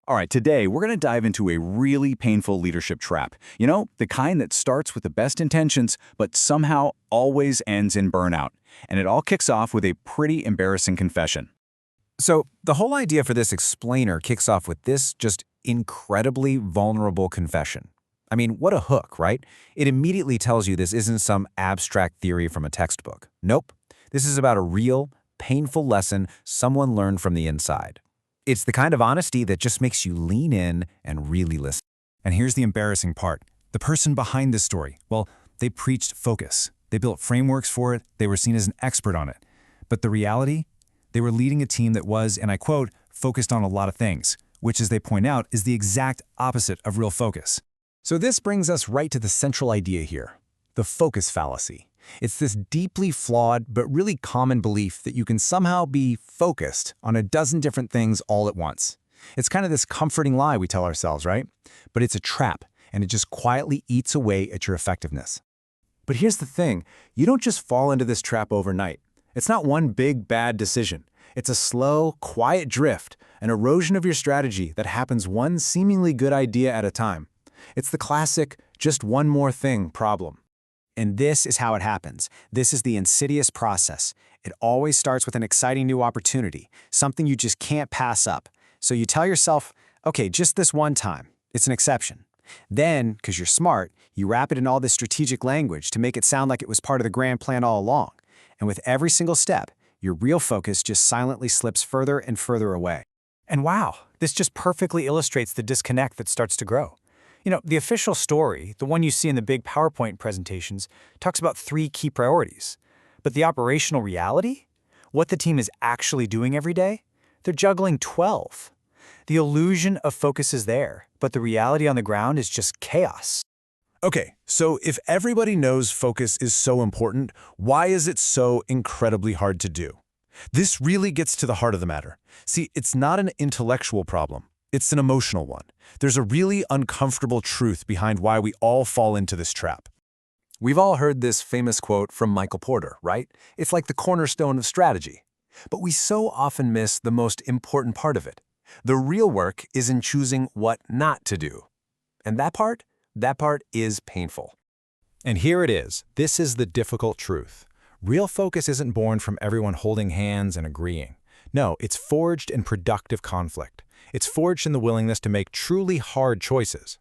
All right, today we're going to dive into a really painful leadership trap. You know, the kind that starts with the best intentions, but somehow always ends in burnout. And it all kicks off with a pretty embarrassing confession. So the whole idea for this explainer kicks off with this just incredibly vulnerable confession. I mean, what a hook, right? It immediately tells you this isn't some abstract theory from a textbook. Nope. This is about a real, painful lesson someone learned from the inside. It's the kind of honesty that just makes you lean in and really listen. And here's the embarrassing part. The person behind this story, well, they preached focus. They built frameworks for it. They were seen as an expert on it. But the reality? They were leading a team that was, and I quote, focused on a lot of things, which, as they point out, is the exact opposite of real focus. So this brings us right to the central idea here, the focus fallacy. It's this deeply flawed but really common belief that you can somehow be focused on a dozen different things all at once. It's kind of this comforting lie we tell ourselves, right? But it's a trap, and it just quietly eats away at your effectiveness. But here's the thing, you don't just fall into this trap overnight. It's not one big, bad decision. It's a slow, quiet drift, an erosion of your strategy that happens one seemingly good idea at a time. It's the classic, just one more thing problem. And this is how it happens. This is the insidious process. It always starts with an exciting new opportunity, something you just can't pass up. So you tell yourself, okay, just this one time. It's an exception. Then, because you're smart, you wrap it in all this strategic language to make it sound like it was part of the grand plan all along. And with every single step, your real focus just silently slips further and further away. And wow, this just perfectly illustrates the disconnect that starts to grow. You know, the official story, the one you see in the big PowerPoint presentations, talks about 3 key priorities. But the operational reality? What the team is actually doing every day? They're juggling 12. The illusion of focus is there, but the reality on the ground is just chaos. Okay, so if everybody knows focus is so important, why is it so incredibly hard to do? This really gets to the heart of the matter. See, it's not an intellectual problem. It's an emotional one. There's a really uncomfortable truth behind why we all fall into this trap. We've all heard this famous quote from Michael Porter, right? It's like the cornerstone of strategy. But we so often miss the most important part of it. The real work is in choosing what not to do. And that part is painful. And here it is. This is the difficult truth. Real focus isn't born from everyone holding hands and agreeing. No, it's forged in productive conflict. It's forged in the willingness to make truly hard choices.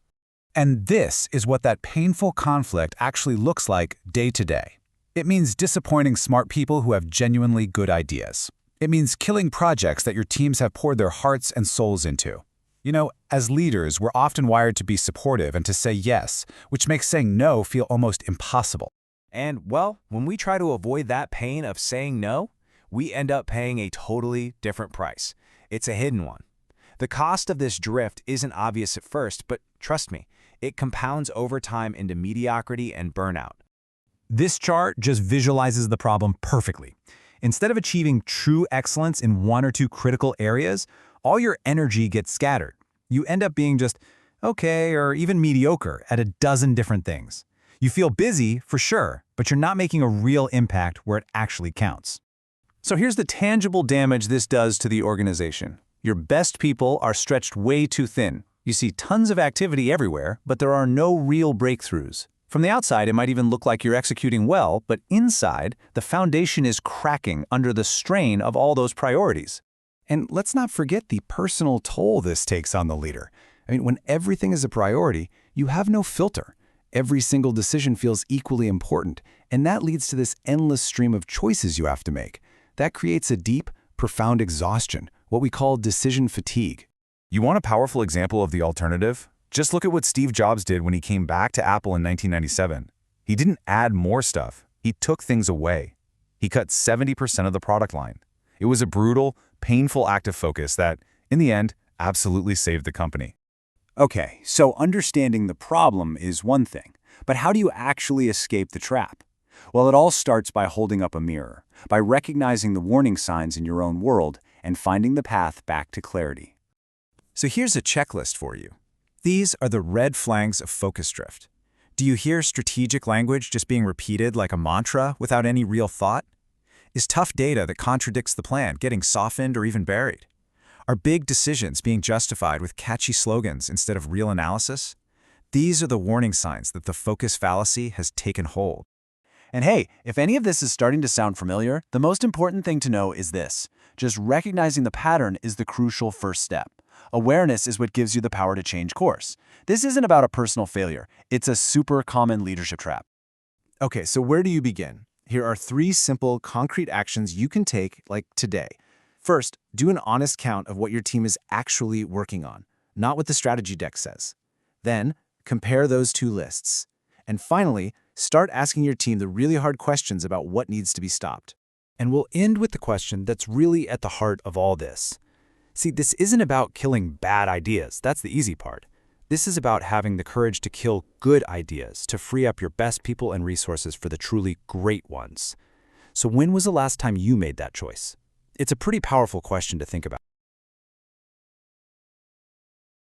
And this is what that painful conflict actually looks like day to day. It means disappointing smart people who have genuinely good ideas. It means killing projects that your teams have poured their hearts and souls into. You know, as leaders, we're often wired to be supportive and to say yes, which makes saying no feel almost impossible. And, well, when we try to avoid that pain of saying no, we end up paying a totally different price. It's a hidden one. The cost of this drift isn't obvious at first, but trust me, it compounds over time into mediocrity and burnout. This chart just visualizes the problem perfectly. Instead of achieving true excellence in one or two critical areas, all your energy gets scattered. You end up being just okay or even mediocre at a dozen different things. You feel busy, for sure, but you're not making a real impact where it actually counts. So here's the tangible damage this does to the organization. Your best people are stretched way too thin. You see tons of activity everywhere, but there are no real breakthroughs. From the outside, it might even look like you're executing well, but inside, the foundation is cracking under the strain of all those priorities. And let's not forget the personal toll this takes on the leader. I mean, when everything is a priority, you have no filter. Every single decision feels equally important, and that leads to this endless stream of choices you have to make. That creates a deep, profound exhaustion, what we call decision fatigue. You want a powerful example of the alternative? Just look at what Steve Jobs did when he came back to Apple in 1997. He didn't add more stuff. He took things away. He cut 70% of the product line. It was a brutal, painful act of focus that, in the end, absolutely saved the company. Okay, so understanding the problem is one thing, but how do you actually escape the trap? Well, it all starts by holding up a mirror, by recognizing the warning signs in your own world and finding the path back to clarity. So here's a checklist for you. These are the red flags of focus drift. Do you hear strategic language just being repeated like a mantra without any real thought? Is tough data that contradicts the plan getting softened or even buried? Are big decisions being justified with catchy slogans instead of real analysis? These are the warning signs that the focus fallacy has taken hold. And hey, if any of this is starting to sound familiar, the most important thing to know is this. Just recognizing the pattern is the crucial first step. Awareness is what gives you the power to change course. This isn't about a personal failure. It's a super common leadership trap. Okay, so where do you begin? Here are 3 simple, concrete actions you can take, like today. First, do an honest count of what your team is actually working on, not what the strategy deck says. Then, compare those 2 lists. And finally, start asking your team the really hard questions about what needs to be stopped. And we'll end with the question that's really at the heart of all this. See, this isn't about killing bad ideas. That's the easy part. This is about having the courage to kill good ideas, to free up your best people and resources for the truly great ones. So when was the last time you made that choice? It's a pretty powerful question to think about.